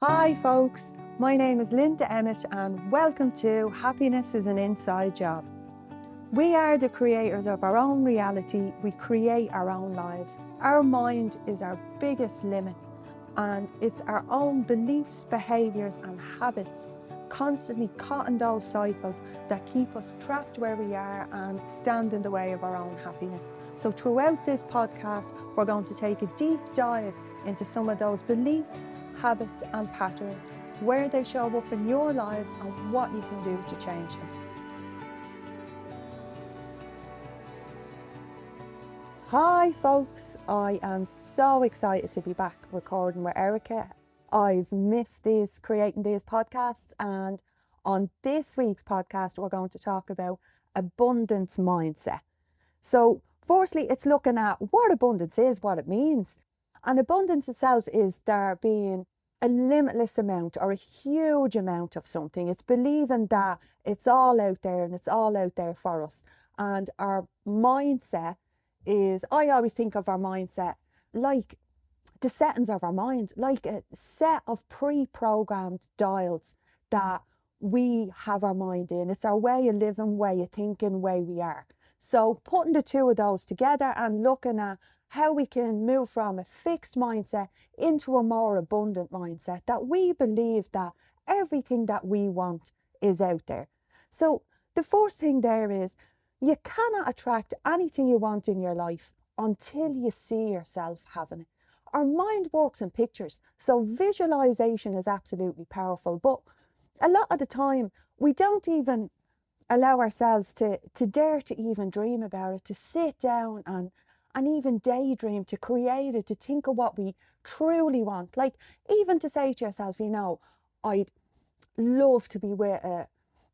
Hi folks, my name is Linda Emmett and welcome to Happiness is an Inside Job. We are the creators of our own reality, we create our own lives. Our mind is our biggest limit and it's our own beliefs, behaviours and habits constantly caught in those cycles that keep us trapped where we are and stand in the way of our own happiness. So throughout this podcast, we're going to take a deep dive into some of those beliefs, habits and patterns, where they show up in your lives and what you can do to change them. Hi folks, I am so excited to be back recording with Erica. I've missed creating these podcasts, and on this week's podcast we're going to talk about abundance mindset. So firstly, it's looking at what abundance is, what it means. And abundance itself is there being a limitless amount or a huge amount of something. It's believing that it's all out there and it's all out there for us. And our mindset is, I always think of our mindset like the settings of our mind, like a set of pre-programmed dials that we have our mind in. It's our way of living, way of thinking, way we are. So putting the two of those together and looking at how we can move from a fixed mindset into a more abundant mindset, that we believe that everything that we want is out there. So the first thing there is, you cannot attract anything you want in your life until you see yourself having it. Our mind works in pictures, so visualization is absolutely powerful, but a lot of the time we don't even allow ourselves to dare to even dream about it, to sit down and even daydream, to create it, to think of what we truly want. Like even to say to yourself, I'd love to be with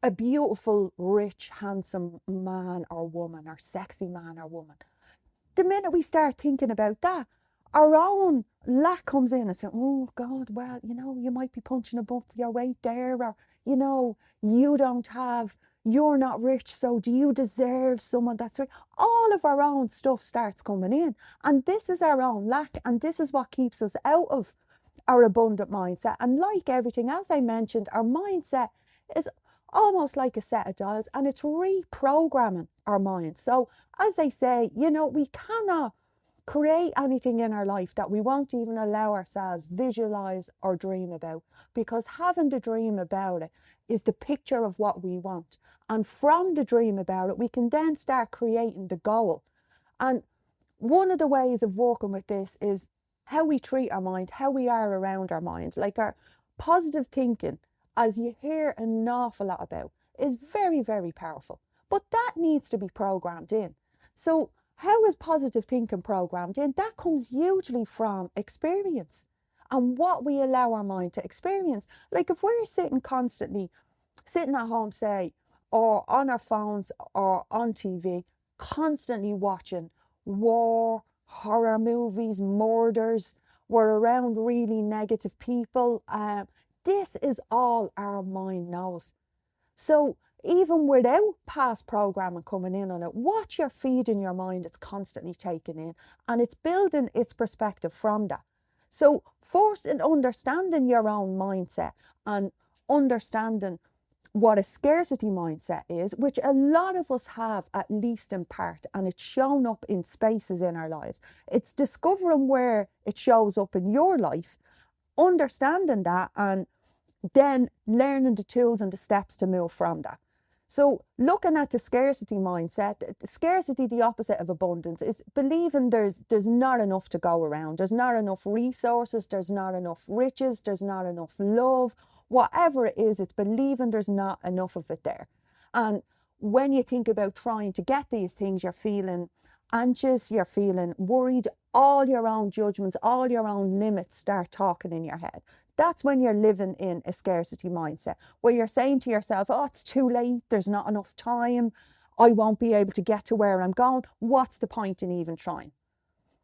a beautiful, rich, handsome man or woman, or sexy man or woman. The minute we start thinking about that, our own lack comes in and says, oh God, well, you might be punching above your weight there, or, you're not rich, so do you deserve someone that's rich? All of our own stuff starts coming in. And this is our own lack, and this is what keeps us out of our abundant mindset. And like everything, as I mentioned, our mindset is almost like a set of dials, and it's reprogramming our mind. So as they say, we cannot create anything in our life that we won't even allow ourselves visualize or dream about, because having the dream about it is the picture of what we want, and from the dream about it we can then start creating the goal. And one of the ways of working with this is how we treat our mind, how we are around our mind. Like our positive thinking, as you hear an awful lot about, is very, very powerful, but that needs to be programmed in. So how is positive thinking programmed in? That comes usually from experience and what we allow our mind to experience. Like if we're sitting at home, say, or on our phones or on TV, constantly watching war, horror movies, murders, we're around really negative people, this is all our mind knows. So even without past programming coming in on it, what you're feeding your mind, it's constantly taking in, and it's building its perspective from that. So first, in understanding your own mindset and understanding what a scarcity mindset is, which a lot of us have, at least in part, and it's shown up in spaces in our lives. It's discovering where it shows up in your life, understanding that, and then learning the tools and the steps to move from that. So looking at the scarcity mindset, scarcity, the opposite of abundance, is believing there's not enough to go around. There's not enough resources, there's not enough riches, there's not enough love. Whatever it is, it's believing there's not enough of it there. And when you think about trying to get these things, you're feeling anxious, you're feeling worried, all your own judgments, all your own limits start talking in your head. That's when you're living in a scarcity mindset, where you're saying to yourself, oh, it's too late, there's not enough time, I won't be able to get to where I'm going, what's the point in even trying?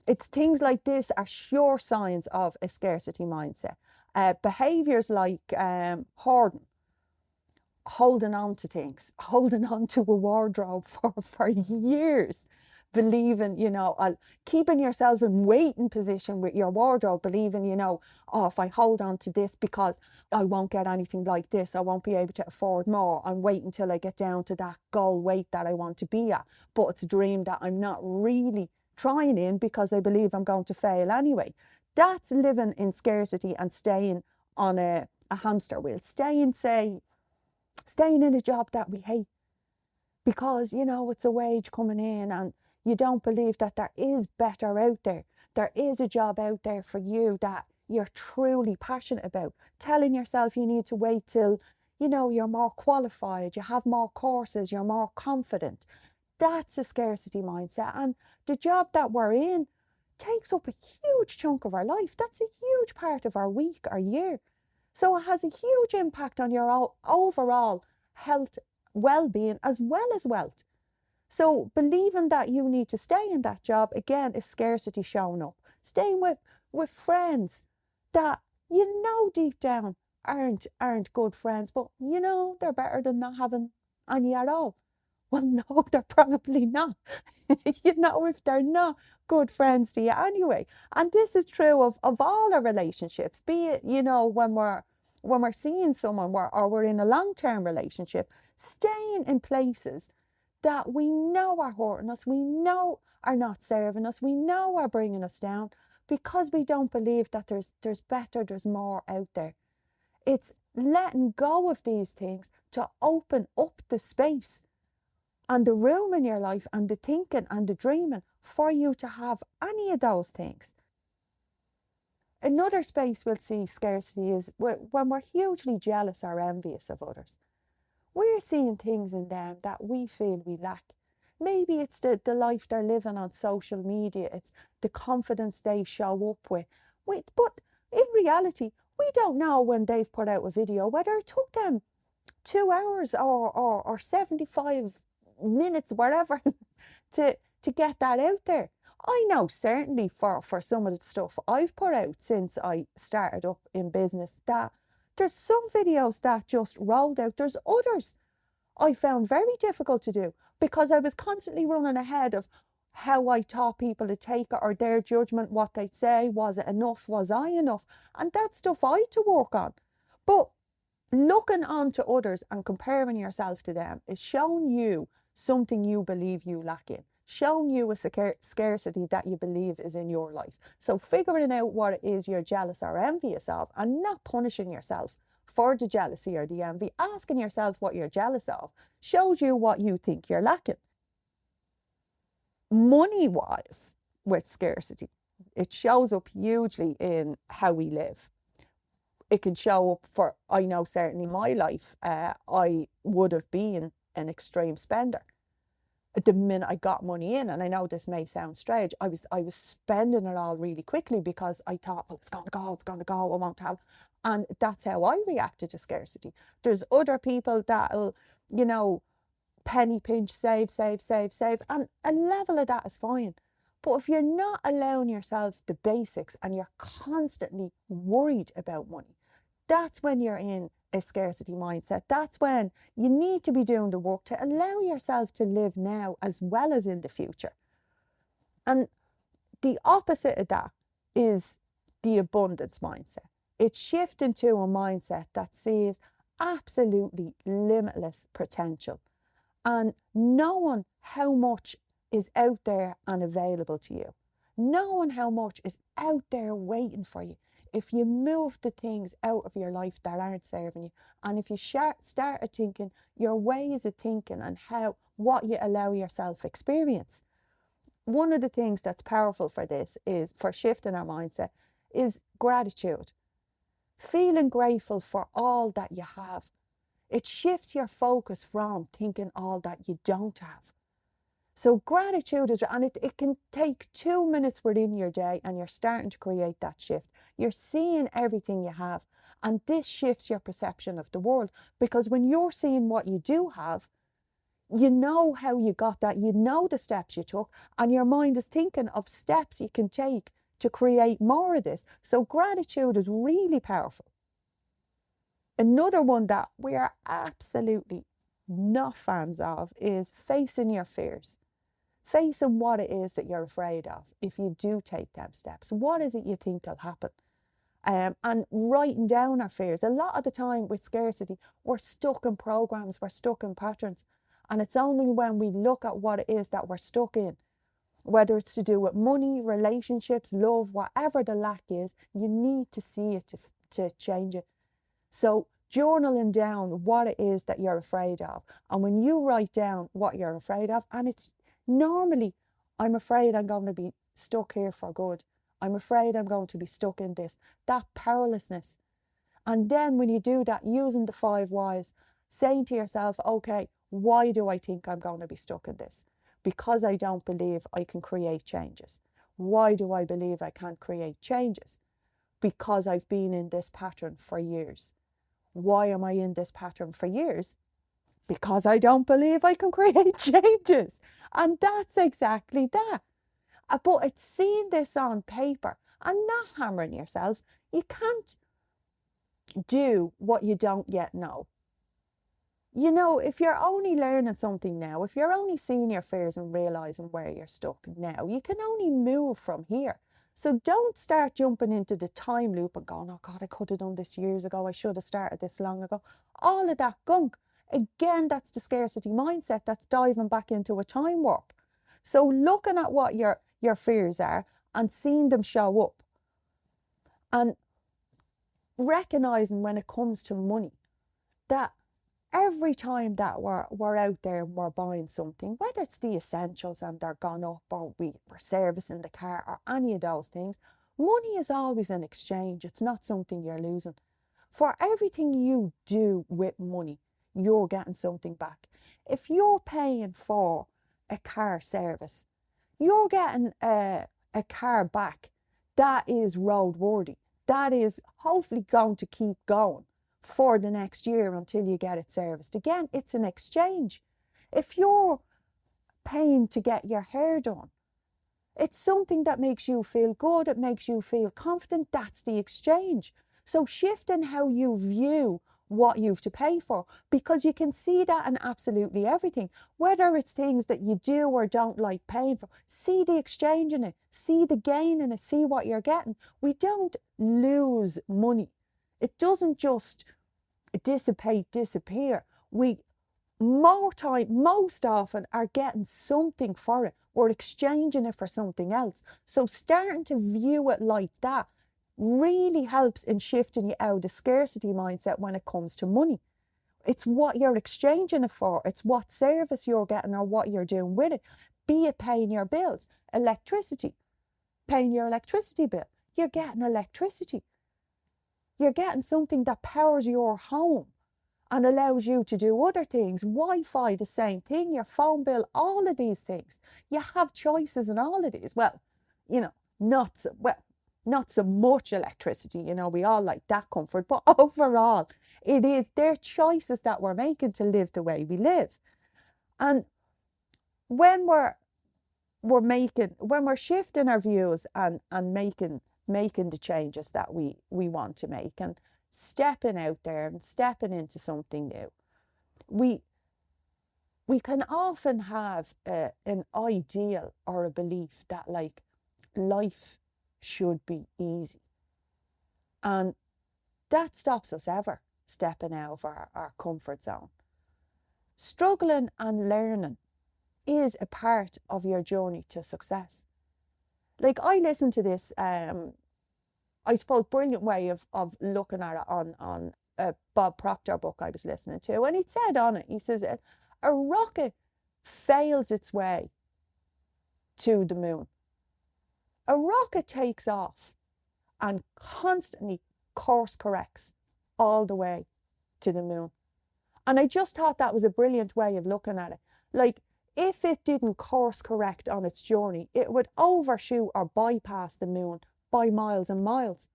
It's things like this are sure signs of a scarcity mindset. Behaviours like hoarding, holding on to things, holding on to a wardrobe for years, believing, keeping yourself in waiting position with your wardrobe, believing, oh, if I hold on to this because I won't get anything like this, I won't be able to afford more, and wait until I get down to that goal weight that I want to be at. But it's a dream that I'm not really trying in because I believe I'm going to fail anyway. That's living in scarcity and staying on a hamster wheel, staying in a job that we hate because, it's a wage coming in, and you don't believe that there is better out there. There is a job out there for you that you're truly passionate about. Telling yourself you need to wait till, you're more qualified, you have more courses, you're more confident. That's a scarcity mindset. And the job that we're in takes up a huge chunk of our life. That's a huge part of our week, our year. So it has a huge impact on your overall health, well-being, as well as wealth. So believing that you need to stay in that job, again, is scarcity showing up. Staying with friends that deep down aren't good friends, but they're better than not having any at all. Well, no, they're probably not. If they're not good friends to you anyway. And this is true of all our relationships, be it, when we're seeing someone or we're in a long-term relationship, staying in places that we know are hurting us, we know are not serving us, we know are bringing us down, because we don't believe that there's better, there's more out there. It's letting go of these things to open up the space and the room in your life and the thinking and the dreaming for you to have any of those things. Another space we'll see scarcity is when we're hugely jealous or envious of others. We're seeing things in them that we feel we lack. Maybe it's the life they're living on social media, it's the confidence they show up with. But in reality, we don't know when they've put out a video whether it took them 2 hours or 75 minutes, whatever, to get that out there. I know certainly for some of the stuff I've put out since I started up in business that there's some videos that just rolled out. There's others I found very difficult to do because I was constantly running ahead of how I taught people to take it, or their judgment, what they'd say. Was it enough? Was I enough? And that's stuff I had to work on. But looking on to others and comparing yourself to them is showing you something you believe you lack in, showing you a scarcity that you believe is in your life. So figuring out what it is you're jealous or envious of, and not punishing yourself for the jealousy or the envy, asking yourself what you're jealous of, shows you what you think you're lacking. Money-wise, with scarcity, it shows up hugely in how we live. It can show up for, I know certainly my life, I would have been an extreme spender. The minute I got money in, and I know this may sound strange, I was spending it all really quickly because I thought, oh, it's going to go, I won't have. And that's how I reacted to scarcity. There's other people that'll, penny pinch, save, and a level of that is fine. But if you're not allowing yourself the basics and you're constantly worried about money, that's when you're in a scarcity mindset. That's when you need to be doing the work to allow yourself to live now as well as in the future. And the opposite of that is the abundance mindset. It's shifting to a mindset that sees absolutely limitless potential and knowing how much is out there and available to you, knowing how much is out there waiting for you. If you move the things out of your life that aren't serving you, and if you started thinking your ways of thinking and what you allow yourself experience. One of the things that's powerful for this is, for shifting our mindset, is gratitude. Feeling grateful for all that you have. It shifts your focus from thinking all that you don't have. So gratitude is, and it can take 2 minutes within your day, and you're starting to create that shift. You're seeing everything you have, and this shifts your perception of the world, because when you're seeing what you do have, you know how you got that, you know the steps you took, and your mind is thinking of steps you can take to create more of this. So gratitude is really powerful. Another one that we are absolutely not fans of is facing your fears. facing what it is that you're afraid of. If you do take them steps, what is it you think will happen? And writing down our fears. A lot of the time with scarcity, we're stuck in programs, we're stuck in patterns. And it's only when we look at what it is that we're stuck in, whether it's to do with money, relationships, love, whatever the lack is, you need to see it to change it. So journaling down what it is that you're afraid of. And when you write down what you're afraid of, and it's normally, I'm afraid I'm going to be stuck here for good. I'm afraid I'm going to be stuck in this, that powerlessness. And then when you do that, using the 5 whys, saying to yourself, okay, why do I think I'm going to be stuck in this? Because I don't believe I can create changes. Why do I believe I can't create changes? Because I've been in this pattern for years. Why am I in this pattern for years? Because I don't believe I can create changes. And that's exactly that. But it's seeing this on paper and not hammering yourself. You can't do what you don't yet know. You know, if you're only learning something now, if you're only seeing your fears and realising where you're stuck now, you can only move from here. So don't start jumping into the time loop and going, oh God, I could have done this years ago. I should have started this long ago. All of that gunk. Again, that's the scarcity mindset. That's diving back into a time warp. So looking at what your fears are and seeing them show up, and recognising when it comes to money that every time that we're out there and we're buying something, whether it's the essentials and they're gone up, or we're servicing the car, or any of those things, money is always an exchange. It's not something you're losing. For everything you do with money, you're getting something back. If you're paying for a car service, you're getting a car back that is roadworthy, that is hopefully going to keep going for the next year until you get it serviced. Again, it's an exchange. If you're paying to get your hair done, it's something that makes you feel good, it makes you feel confident. That's the exchange. So shifting how you view what you've to pay for, because you can see that in absolutely everything, whether it's things that you do or don't like paying for. See the exchange in it, see the gain in it, see what you're getting. We don't lose money. It doesn't just dissipate, disappear. We most often are getting something for it. We're exchanging it for something else. So starting to view it like that really helps in shifting you out of the scarcity mindset when it comes to money. It's what you're exchanging it for. It's what service you're getting or what you're doing with it. Be it paying your bills, electricity, paying your electricity bill. You're getting electricity. You're getting something that powers your home and allows you to do other things. Wi-Fi, the same thing, your phone bill, all of these things. You have choices in all of these. Well, you know, not so much electricity, you know, we all like that comfort, but overall, they're choices that we're making to live the way we live. And when we're shifting our views and making the changes that we want to make, and stepping out there and stepping into something new, we can often have an ideal or a belief that like life should be easy, and that stops us ever stepping out of our comfort zone. Struggling and learning is a part of your journey to success. Like, I listened to this I suppose brilliant way of looking at it on a Bob Proctor book I was listening to, and he said on it, he says a rocket fails its way to the moon. A rocket takes off and constantly course corrects all the way to the moon. And I just thought that was a brilliant way of looking at it. Like, if it didn't course correct on its journey, it would overshoot or bypass the moon by miles and miles.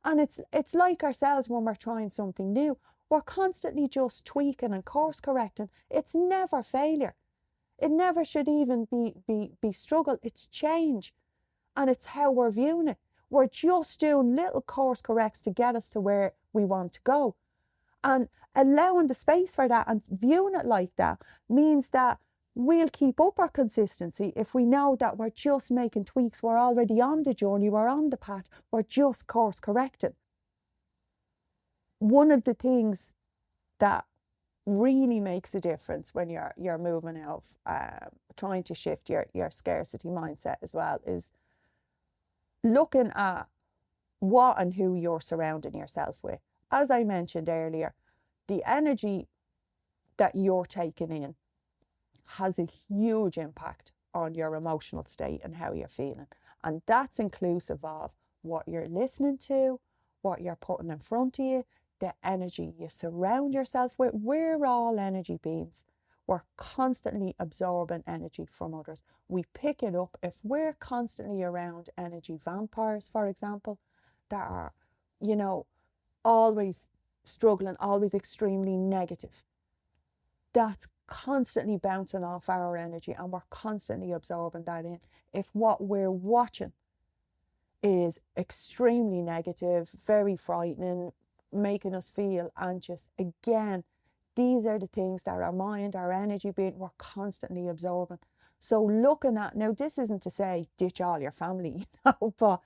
And it's like ourselves when we're trying something new. We're constantly just tweaking and course correcting. It's never failure. It never should even be struggle. It's change. And it's how we're viewing it. We're just doing little course corrects to get us to where we want to go. And allowing the space for that and viewing it like that means that We'll keep up our consistency if we know that we're just making tweaks. We're already on the journey, we're on the path, we're just course correcting. One of the things that really makes a difference when you're moving out trying to shift your scarcity mindset as well is looking at what and who you're surrounding yourself with. As I mentioned earlier, the energy that you're taking in has a huge impact on your emotional state and how you're feeling. And that's inclusive of what you're listening to, what you're putting in front of you, the energy you surround yourself with. We're all energy beings. We're constantly absorbing energy from others. We pick it up if we're constantly around energy vampires, for example, that are, always struggling, always extremely negative. That's constantly bouncing off our energy and we're constantly absorbing that in. If what we're watching is extremely negative, very frightening, making us feel anxious, again, these are the things that our mind, our energy being, we're constantly absorbing. So looking at, now this isn't to say ditch all your family, but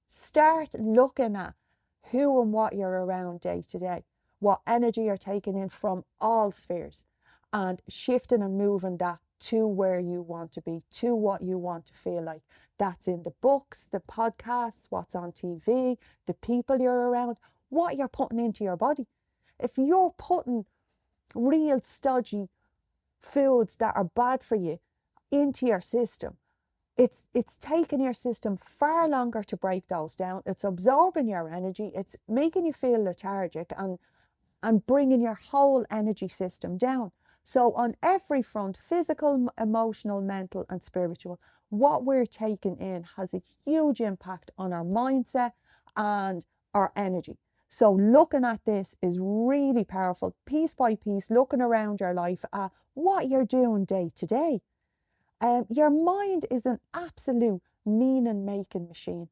start looking at who and what you're around day to day, what energy you're taking in from all spheres, and shifting and moving that to where you want to be, to what you want to feel like. That's in the books, the podcasts, what's on TV, the people you're around, what you're putting into your body. If you're putting real stodgy foods that are bad for you into your system, it's taking your system far longer to break those down. It's absorbing your energy. It's making you feel lethargic and bringing your whole energy system down. So on every front, physical, emotional, mental and spiritual, what we're taking in has a huge impact on our mindset and our energy. So looking at this is really powerful, piece by piece, looking around your life at what you're doing day to day. Your mind is an absolute meaning-making machine.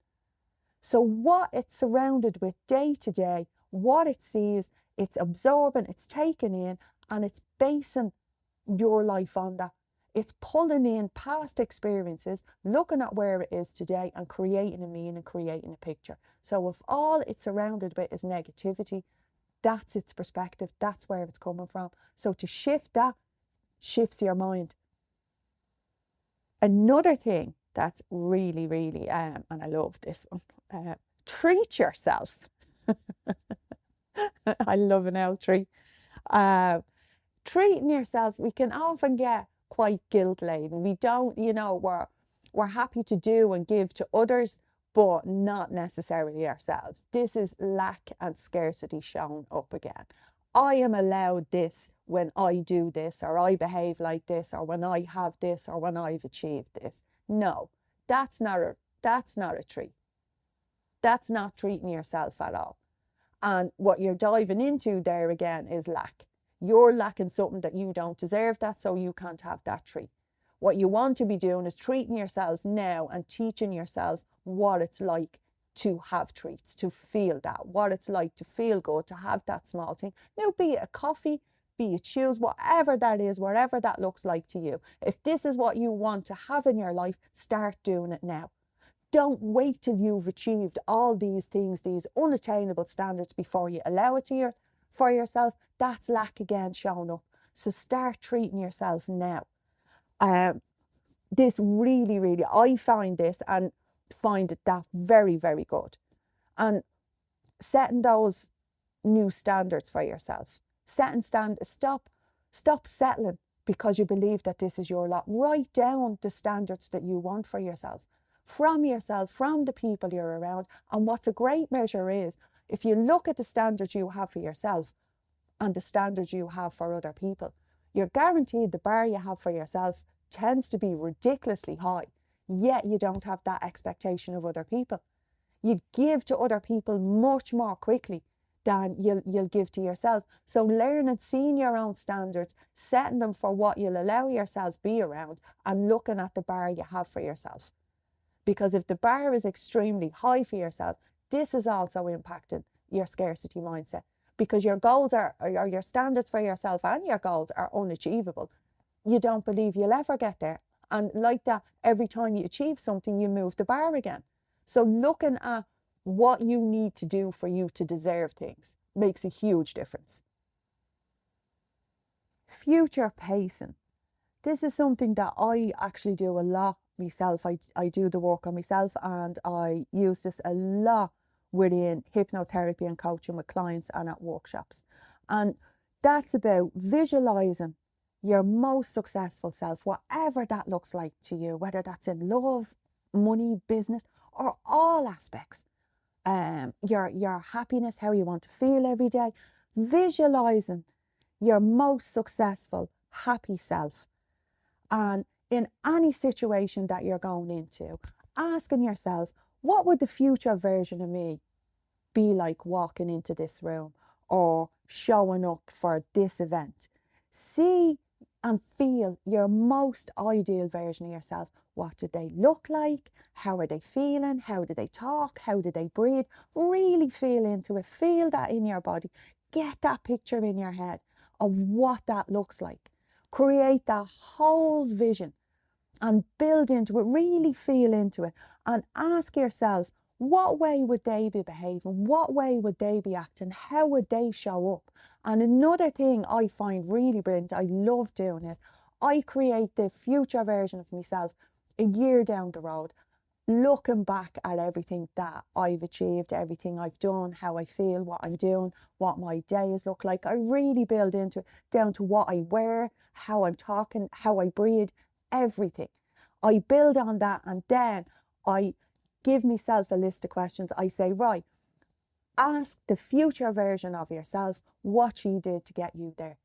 So what it's surrounded with day to day, what it sees, it's absorbing, it's taking in, and it's basing your life on that. It's pulling in past experiences, looking at where it is today and creating a meaning, creating a picture. So if all it's surrounded with is negativity, that's its perspective, that's where it's coming from. So to shift that shifts your mind. Another thing that's really, really, and I love this one, treat yourself. I love an L treat. Treating yourself, we can often get quite guilt laden. We don't, we're happy to do and give to others, but not necessarily ourselves. This is lack and scarcity shown up again. I am allowed this when I do this, or I behave like this, or when I have this, or when I've achieved this. No, that's not a treat. That's not treating yourself at all. And what you're diving into there again is lack. You're lacking something that you don't deserve that, so you can't have that treat. What you want to be doing is treating yourself now and teaching yourself what it's like to have treats, to feel that, what it's like to feel good, to have that small thing. Now, be it a coffee, be it shoes, whatever that is, wherever that looks like to you. If this is what you want to have in your life, start doing it now. Don't wait till you've achieved all these things, these unattainable standards, before you allow it for yourself. That's lack again showing up. So start treating yourself now. This really, really, I find this and find that very, very good. And setting those new standards for yourself. Stop settling because you believe that this is your lot. Write down the standards that you want for yourself, from the people you're around. And what's a great measure is, if you look at the standards you have for yourself and the standards you have for other people, you're guaranteed the bar you have for yourself tends to be ridiculously high, yet you don't have that expectation of other people. You give to other people much more quickly than you'll give to yourself. So learning, seeing your own standards, setting them for what you'll allow yourself be around, and looking at the bar you have for yourself. Because if the bar is extremely high for yourself, this is also impacting your scarcity mindset, because your goals are, or your standards for yourself and your goals are unachievable. you don't believe you'll ever get there. And like that, every time you achieve something, you move the bar again. So looking at what you need to do for you to deserve things makes a huge difference. Future pacing. This is something that I actually do a lot myself. I do the work on myself, and I use this a lot within hypnotherapy and coaching with clients and at workshops. And that's about visualizing your most successful self, whatever that looks like to you, whether that's in love, money, business, or all aspects. Your happiness, how you want to feel every day. Visualizing your most successful, happy self. And in any situation that you're going into, asking yourself, what would the future version of me be like walking into this room or showing up for this event? See and feel your most ideal version of yourself. What do they look like? How are they feeling? How do they talk? How do they breathe? Really feel into it. Feel that in your body. Get that picture in your head of what that looks like. Create that whole vision and build into it. Really feel into it and ask yourself, what way would they be behaving? What way would they be acting? How would they show up? And another thing I find really brilliant, I love doing it, I create the future version of myself a year down the road, looking back at everything that I've achieved, everything I've done, how I feel, what I'm doing, what my days look like. I really build into it, down to what I wear, how I'm talking, how I breathe, everything. I build on that, and then I give myself a list of questions. I say, right, ask the future version of yourself what she did to get you there,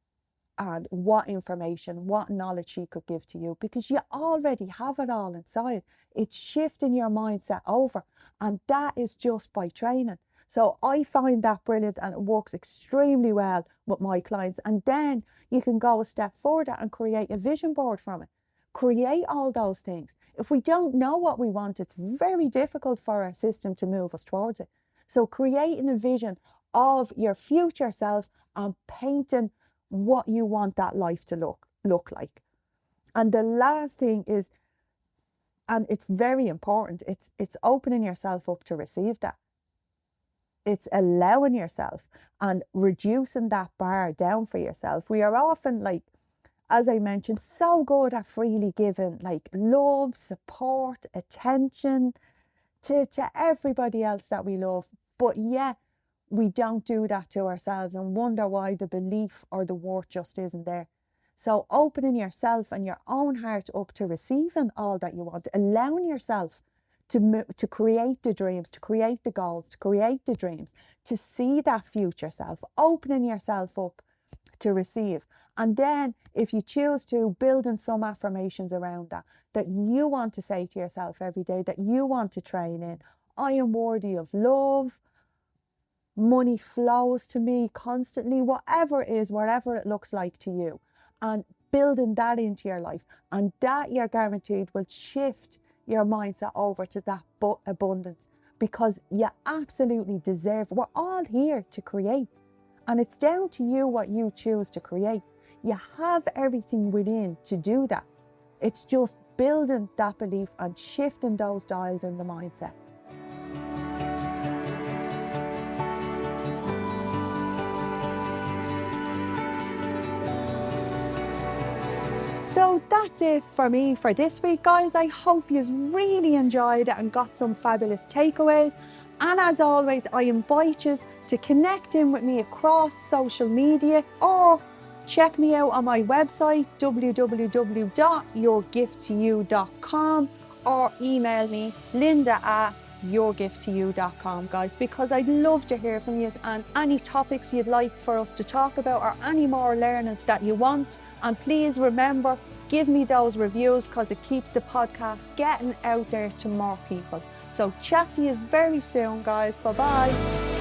and what information, what knowledge she could give to you, because you already have it all inside. It's shifting your mindset over, and that is just by training. So I find that brilliant, and it works extremely well with my clients. And then you can go a step further and create a vision board from it. Create all those things. If we don't know what we want, it's very difficult for our system to move us towards it. So creating a vision of your future self and painting what you want that life to look like. And the last thing is, and it's very important, it's opening yourself up to receive that. It's allowing yourself and reducing that bar down for yourself. We are often, like, as I mentioned, so good at freely giving like love, support, attention to everybody else that we love. But yet we don't do that to ourselves and wonder why the belief or the worth just isn't there. So opening yourself and your own heart up to receiving all that you want, allowing yourself to create the dreams, to create the goals, to create the dreams, to see that future self, opening yourself up to receive. And then if you choose to, building some affirmations around that you want to say to yourself every day, that you want to train in. I am worthy of love. Money flows to me constantly, whatever it is, whatever it looks like to you. And building that into your life. And that, you're guaranteed, will shift your mindset over to that abundance, because you absolutely deserve. We're all here to create. And it's down to you what you choose to create. You have everything within to do that. It's just building that belief and shifting those dials in the mindset. So that's it for me for this week, guys. I hope you really enjoyed it and got some fabulous takeaways. And as always, I invite you to connect in with me across social media, or check me out on my website, www.yourgifttoyou.com, or email me, linda@yourgifttoyou.com, guys, because I'd love to hear from you, and any topics you'd like for us to talk about, or any more learnings that you want. And please remember, give me those reviews, because it keeps the podcast getting out there to more people. So chat to you very soon, guys. Bye bye.